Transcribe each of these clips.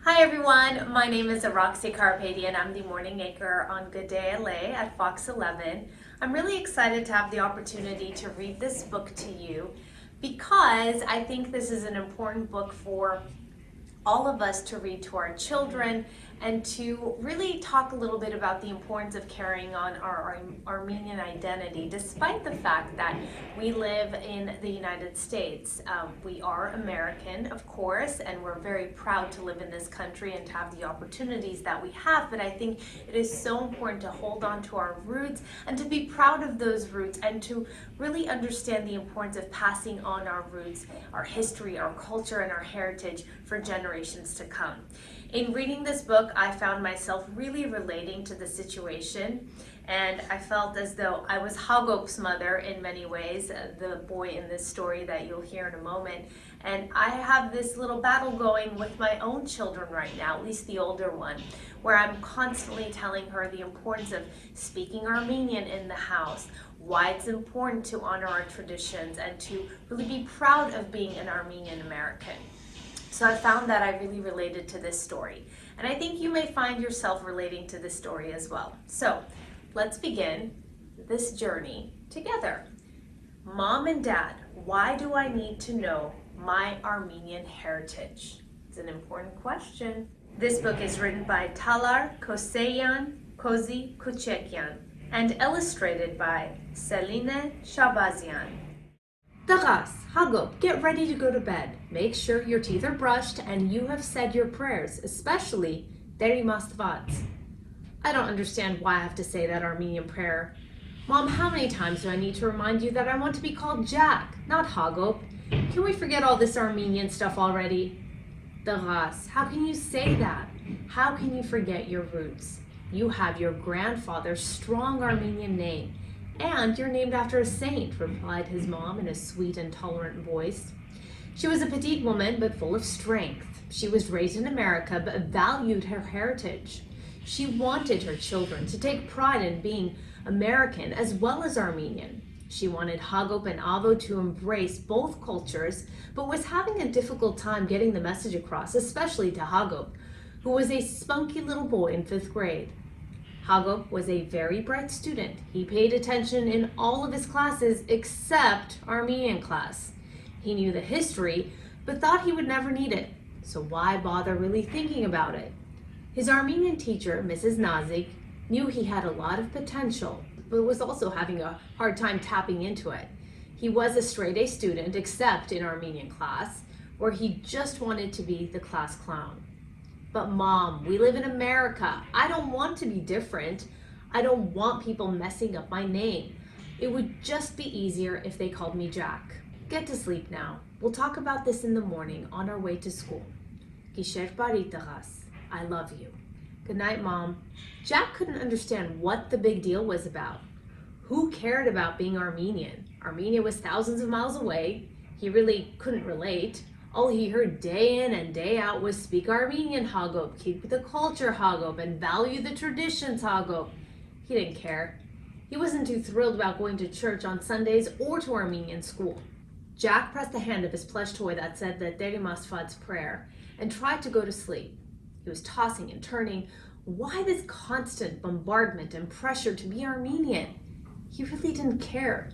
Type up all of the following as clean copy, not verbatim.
Hi everyone, my name is Araksya Karapetyan. I'm the morning anchor on Good Day LA at Fox 11. I'm really excited to have the opportunity to read this book to you because I think this is an important book for all of us to read to our children and to really talk a little bit about the importance of carrying on our Armenian identity, despite the fact that we live in the United States. We are American, of course, and we're very proud to live in this country and to have the opportunities that we have, but I think it is so important to hold on to our roots and to be proud of those roots and to really understand the importance of passing on our roots, our history, our culture, and our heritage for generations to come. In reading this book, I found myself really relating to the situation, and I felt as though I was Hagop's mother in many ways, the boy in this story that you'll hear in a moment. And I have this little battle going with my own children right now, at least the older one, where I'm constantly telling her the importance of speaking Armenian in the house, why it's important to honor our traditions, and to really be proud of being an Armenian American. So I found that I really related to this story. And I think you may find yourself relating to this story as well. So let's begin this journey together. Mom and Dad, why do I need to know my Armenian heritage? It's an important question. This book is written by Talar Keoseyan and illustrated by Celine Shabazian. Taras, Hagop, get ready to go to bed. Make sure your teeth are brushed and you have said your prayers, especially Deri Mastvat. I don't understand why I have to say that Armenian prayer. Mom, how many times do I need to remind you that I want to be called Jack, not Hagop? Can we forget all this Armenian stuff already? Taras, how can you say that? How can you forget your roots? You have your grandfather's strong Armenian name. And you're named after a saint, replied his mom in a sweet and tolerant voice. She was a petite woman, but full of strength. She was raised in America, but valued her heritage. She wanted her children to take pride in being American as well as Armenian. She wanted Hagop and Avo to embrace both cultures, but was having a difficult time getting the message across, especially to Hagop, who was a spunky little boy in 5th grade. Hagop was a very bright student. He paid attention in all of his classes except Armenian class. He knew the history, but thought he would never need it. So why bother really thinking about it? His Armenian teacher, Mrs. Nazik, knew he had a lot of potential, but was also having a hard time tapping into it. He was a straight-A student, except in Armenian class, where he just wanted to be the class clown. But Mom, we live in America. I don't want to be different. I don't want people messing up my name. It would just be easier if they called me Jack. Get to sleep now. We'll talk about this in the morning on our way to school. Gisher bari taras. I love you. Good night, Mom. Jack couldn't understand what the big deal was about. Who cared about being Armenian? Armenia was thousands of miles away. He really couldn't relate. All he heard day in and day out was speak Armenian, Hagop, keep the culture, Hagop, and value the traditions, Hagop. He didn't care. He wasn't too thrilled about going to church on Sundays or to Armenian school. Jack pressed the hand of his plush toy that said the Deri Mastvat's prayer and tried to go to sleep. He was tossing and turning. Why this constant bombardment and pressure to be Armenian? He really didn't care.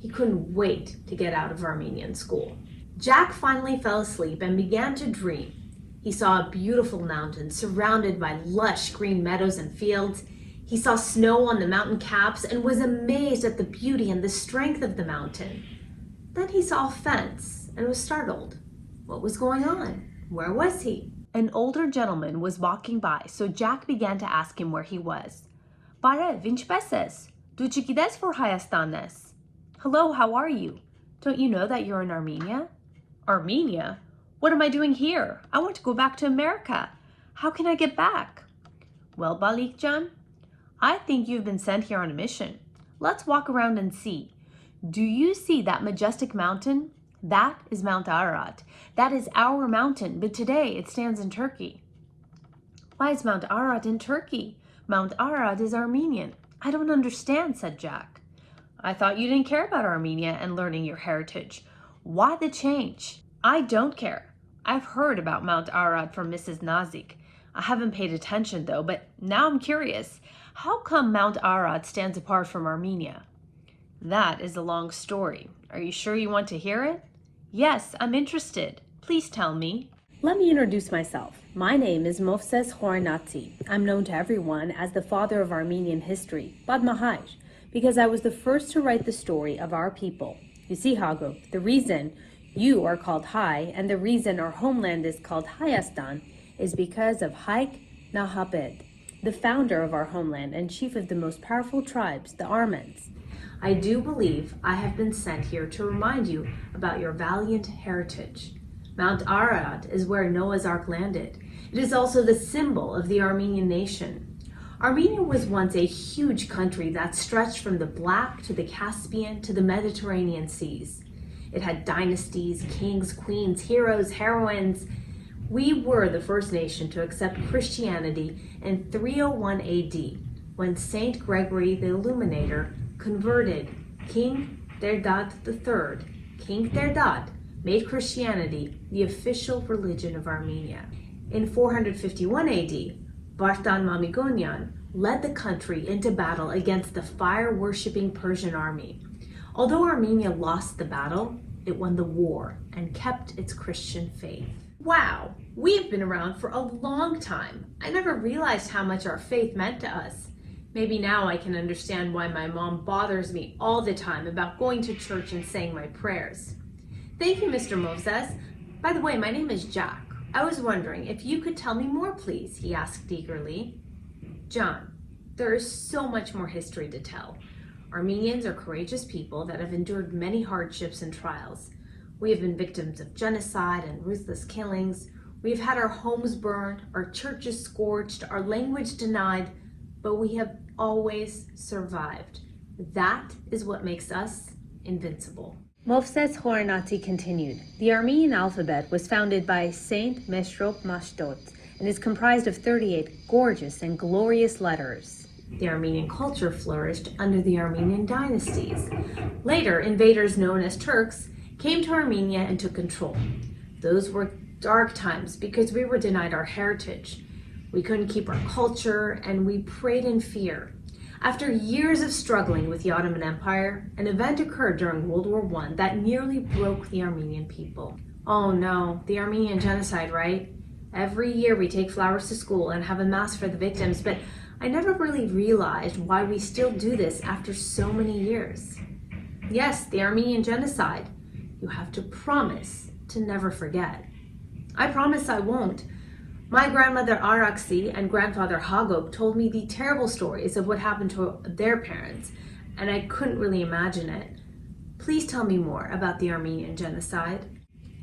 He couldn't wait to get out of Armenian school. Jack finally fell asleep and began to dream. He saw a beautiful mountain surrounded by lush green meadows and fields. He saw snow on the mountain caps and was amazed at the beauty and the strength of the mountain. Then he saw a fence and was startled. What was going on? Where was he? An older gentleman was walking by, so Jack began to ask him where he was. Բարև, ինչպես ես? Դու չգիտես որ Հայաստանն ես? Hello, how are you? Don't you know that you're in Armenia? Armenia? What am I doing here? I want to go back to America. How can I get back? Well, Balikjan, I think you've been sent here on a mission. Let's walk around and see. Do you see that majestic mountain? That is Mount Ararat. That is our mountain, but today it stands in Turkey. Why is Mount Ararat in Turkey? Mount Ararat is Armenian. I don't understand, said Jack. I thought you didn't care about Armenia and learning your heritage. Why the change? I don't care. I've heard about Mount Ararat from Mrs. Nazik. I haven't paid attention though, but now I'm curious. How come Mount Ararat stands apart from Armenia? That is a long story. Are you sure you want to hear it? Yes, I'm interested. Please tell me. Let me introduce myself. My name is Movses Horanatsi. I'm known to everyone as the father of Armenian history, Bad Mahaj, because I was the first to write the story of our people. You see, Hagop, the reason you are called Hai and the reason our homeland is called Hayastan is because of Haik Nahabed, the founder of our homeland and chief of the most powerful tribes, the Armens. I do believe I have been sent here to remind you about your valiant heritage. Mount Ararat is where Noah's Ark landed. It is also the symbol of the Armenian nation. Armenia was once a huge country that stretched from the Black to the Caspian to the Mediterranean seas. It had dynasties, kings, queens, heroes, heroines. We were the first nation to accept Christianity in 301 AD, when Saint Gregory the Illuminator converted King Derdad III. King Derdad made Christianity the official religion of Armenia. In 451 AD, Vartan Mamikonian led the country into battle against the fire-worshipping Persian army. Although Armenia lost the battle, it won the war and kept its Christian faith. Wow, we've been around for a long time. I never realized how much our faith meant to us. Maybe now I can understand why my mom bothers me all the time about going to church and saying my prayers. Thank you, Mr. Moses. By the way, my name is Jack. I was wondering if you could tell me more, please, he asked eagerly. John, there is so much more history to tell. Armenians are courageous people that have endured many hardships and trials. We have been victims of genocide and ruthless killings. We have had our homes burned, our churches scorched, our language denied, but we have always survived. That is what makes us invincible. Movses Horanati continued. The Armenian alphabet was founded by Saint Mesrop Mashtot and is comprised of 38 gorgeous and glorious letters. The Armenian culture flourished under the Armenian dynasties. Later, invaders known as Turks came to Armenia and took control. Those were dark times because we were denied our heritage. We couldn't keep our culture and we prayed in fear. After years of struggling with the Ottoman Empire, an event occurred during World War I that nearly broke the Armenian people. Oh no, the Armenian genocide, right? Every year we take flowers to school and have a mass for the victims, but I never really realized why we still do this after so many years. Yes, the Armenian genocide. You have to promise to never forget. I promise I won't. My grandmother Araksi and grandfather Hagop told me the terrible stories of what happened to their parents, and I couldn't really imagine it. Please tell me more about the Armenian genocide.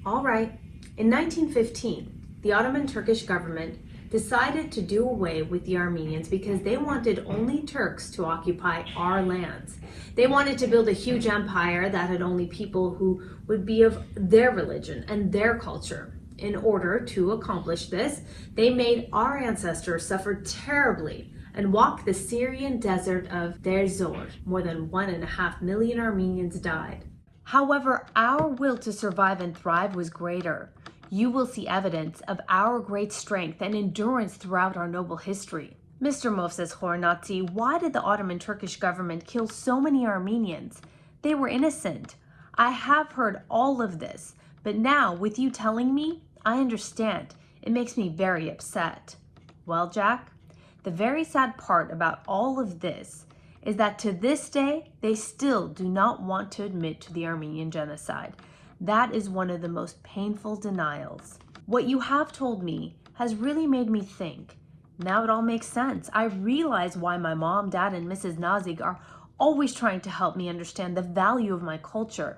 All right. In 1915, the Ottoman Turkish government decided to do away with the Armenians because they wanted only Turks to occupy our lands. They wanted to build a huge empire that had only people who would be of their religion and their culture. In order to accomplish this, they made our ancestors suffer terribly and walk the Syrian desert of Deir Zor. More than 1.5 million Armenians died. However, our will to survive and thrive was greater. You will see evidence of our great strength and endurance throughout our noble history. Mr. Moses Horanatsi, why did the Ottoman Turkish government kill so many Armenians? They were innocent. I have heard all of this, but now with you telling me, I understand. It makes me very upset. Well, Jack, the very sad part about all of this is that to this day, they still do not want to admit to the Armenian genocide. That is one of the most painful denials. What you have told me has really made me think. Now it all makes sense. I realize why my mom, dad, and Mrs. Nazik are always trying to help me understand the value of my culture.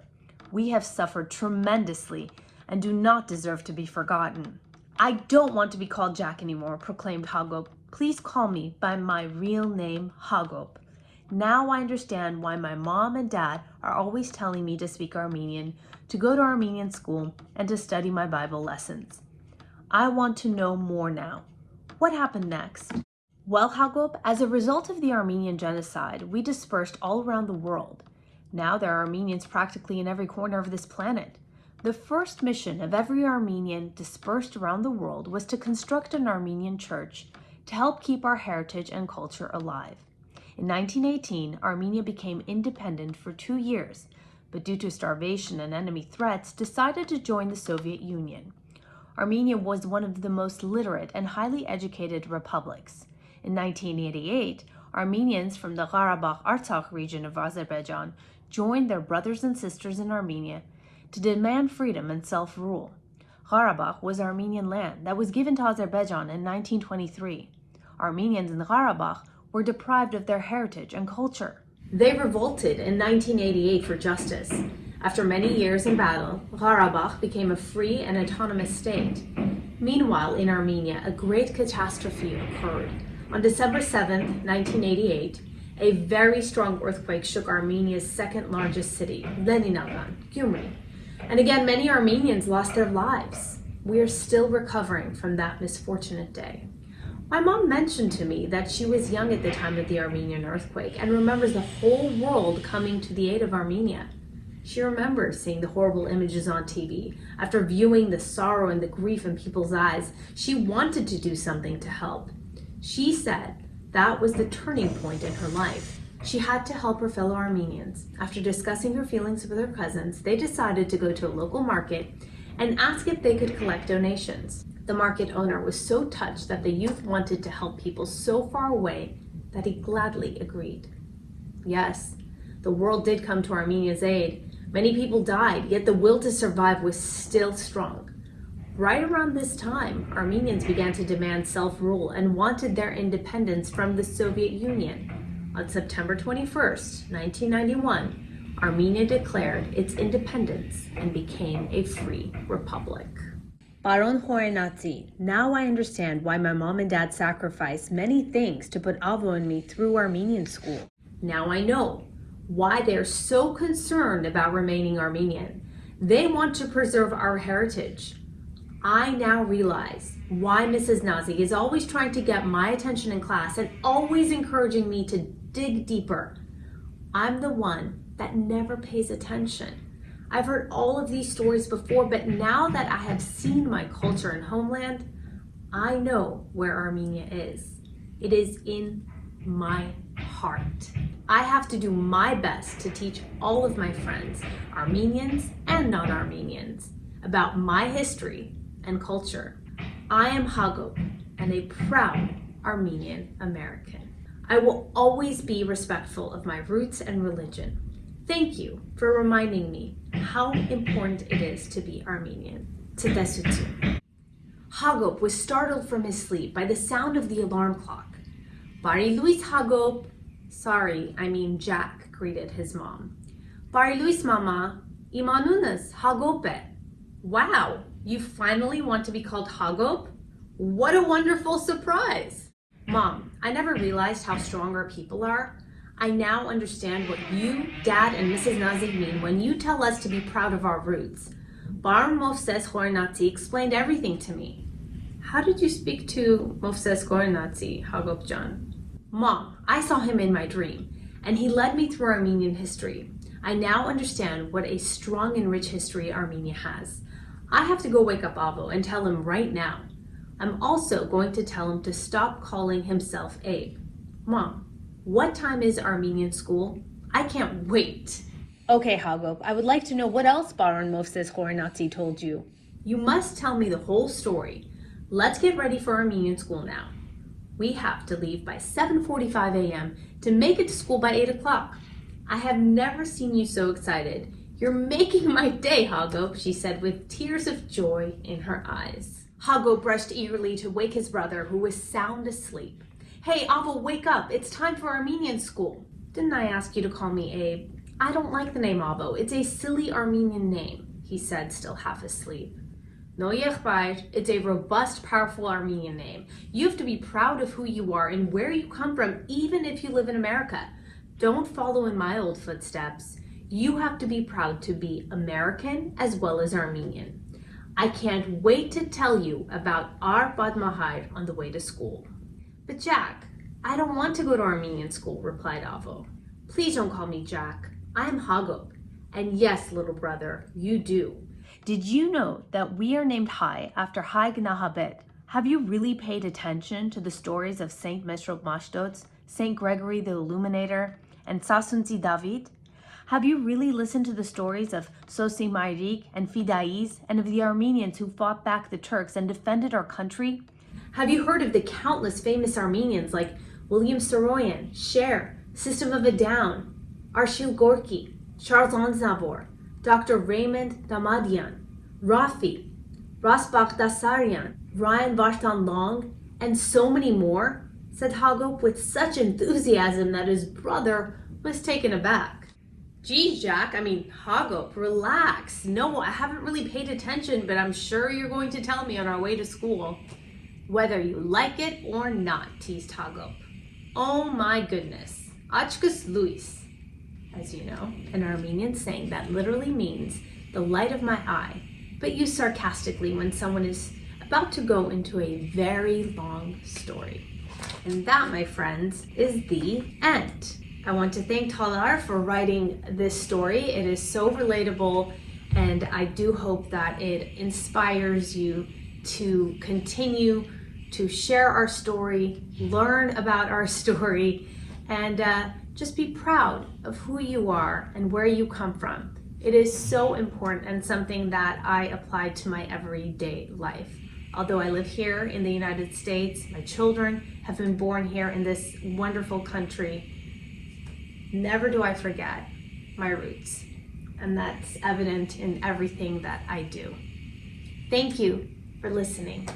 We have suffered tremendously and do not deserve to be forgotten. I don't want to be called Jack anymore, proclaimed Hagop. Please call me by my real name, Hagop. Now I understand why my mom and dad are always telling me to speak Armenian, to go to Armenian school, and to study my Bible lessons. I want to know more now. What happened next? Well, Hagop, as a result of the Armenian genocide, we dispersed all around the world. Now there are Armenians practically in every corner of this planet. The first mission of every Armenian dispersed around the world was to construct an Armenian church to help keep our heritage and culture alive. In 1918, Armenia became independent for 2 years, but due to starvation and enemy threats, decided to join the Soviet Union. Armenia was one of the most literate and highly educated republics. In 1988, Armenians from the Karabakh-Artsakh region of Azerbaijan joined their brothers and sisters in Armenia to demand freedom and self-rule. Karabakh was Armenian land that was given to Azerbaijan in 1923. Armenians in the Karabakh were deprived of their heritage and culture. They revolted in 1988 for justice. After many years in battle, Karabakh became a free and autonomous state. Meanwhile, in Armenia, a great catastrophe occurred. On December 7, 1988, a very strong earthquake shook Armenia's second largest city, Leninagan, Gyumri. And again, many Armenians lost their lives. We are still recovering from that misfortunate day. My mom mentioned to me that she was young at the time of the Armenian earthquake and remembers the whole world coming to the aid of Armenia. She remembers seeing the horrible images on TV. After viewing the sorrow and the grief in people's eyes, she wanted to do something to help. She said that was the turning point in her life. She had to help her fellow Armenians. After discussing her feelings with her cousins, they decided to go to a local market and ask if they could collect donations. The market owner was so touched that the youth wanted to help people so far away that he gladly agreed. Yes, the world did come to Armenia's aid. Many people died, yet the will to survive was still strong. Right around this time, Armenians began to demand self-rule and wanted their independence from the Soviet Union. On September 21st, 1991, Armenia declared its independence and became a free republic. Baron Khorenatsi, now I understand why my mom and dad sacrificed many things to put Avo and me through Armenian school. Now I know why they're so concerned about remaining Armenian. They want to preserve our heritage. I now realize why Mrs. Nazi is always trying to get my attention in class and always encouraging me to dig deeper. I'm the one that never pays attention. I've heard all of these stories before, but now that I have seen my culture and homeland, I know where Armenia is. It is in my heart. I have to do my best to teach all of my friends, Armenians and non-Armenians, about my history and culture. I am Hagop and a proud Armenian American. I will always be respectful of my roots and religion. Thank you for reminding me how important it is to be Armenian. Tedesutsu. Hagop was startled from his sleep by the sound of the alarm clock. Bari Luis Hagop. Sorry, I mean Jack, greeted his mom. Bari Luis Mama, imanunas Hagope. Wow, you finally want to be called Hagop? What a wonderful surprise. Mom, I never realized how strong our people are. I now understand what you, Dad, and Mrs. Nazi mean when you tell us to be proud of our roots. Baron Moses Khorenatsi explained everything to me. How did you speak to Moses Khorenatsi, Hagopjan? Mom, I saw him in my dream, and he led me through Armenian history. I now understand what a strong and rich history Armenia has. I have to go wake up Avo and tell him right now. I'm also going to tell him to stop calling himself Abe. Mom, what time is Armenian school? I can't wait. Okay, Hagop, I would like to know what else Baron Moses Khorenatsi told you. You must tell me the whole story. Let's get ready for Armenian school now. We have to leave by 7:45 a.m. to make it to school by 8 o'clock. I have never seen you so excited. You're making my day, Hagop, she said with tears of joy in her eyes. Hagop rushed eagerly to wake his brother, who was sound asleep. Hey, Avo, wake up. It's time for Armenian school. Didn't I ask you to call me Abe? I don't like the name Avo. It's a silly Armenian name, he said, still half asleep. No, Yechbayr, it's a robust, powerful Armenian name. You have to be proud of who you are and where you come from, even if you live in America. Don't follow in my old footsteps. You have to be proud to be American as well as Armenian. I can't wait to tell you about our Bad Mahir on the way to school. But Jack, I don't want to go to Armenian school, replied Avo. Please don't call me Jack. I'm Hagop. And yes, little brother, you do. Did you know that we are named Hai after Hai Gnahabet? Have you really paid attention to the stories of Saint Mesrop Mashtots, Saint Gregory the Illuminator, and Sasunsi David? Have you really listened to the stories of Sosi Mairik and Fidaiz and of the Armenians who fought back the Turks and defended our country? Have you heard of the countless famous Armenians like William Soroyan, Sher, System of a Down, Arshil Gorky, Charles Aznavour, Dr. Raymond Damadian, Rafi, Ras Baghdasaryan, Ryan Vartan Long, and so many more? Said Hagop with such enthusiasm that his brother was taken aback. Geez, Jack, Hagop, relax. No, I haven't really paid attention, but I'm sure you're going to tell me on our way to school. Whether you like it or not, teased Hagop. Oh my goodness. Achkus Luis, as you know, an Armenian saying that literally means the light of my eye, but used sarcastically when someone is about to go into a very long story. And that, my friends, is the end. I want to thank Talar for writing this story. It is so relatable, and I do hope that it inspires you to continue to share our story, learn about our story, and just be proud of who you are and where you come from. It is so important and something that I apply to my everyday life. Although I live here in the United States, my children have been born here in this wonderful country. Never do I forget my roots, and that's evident in everything that I do. Thank you for listening.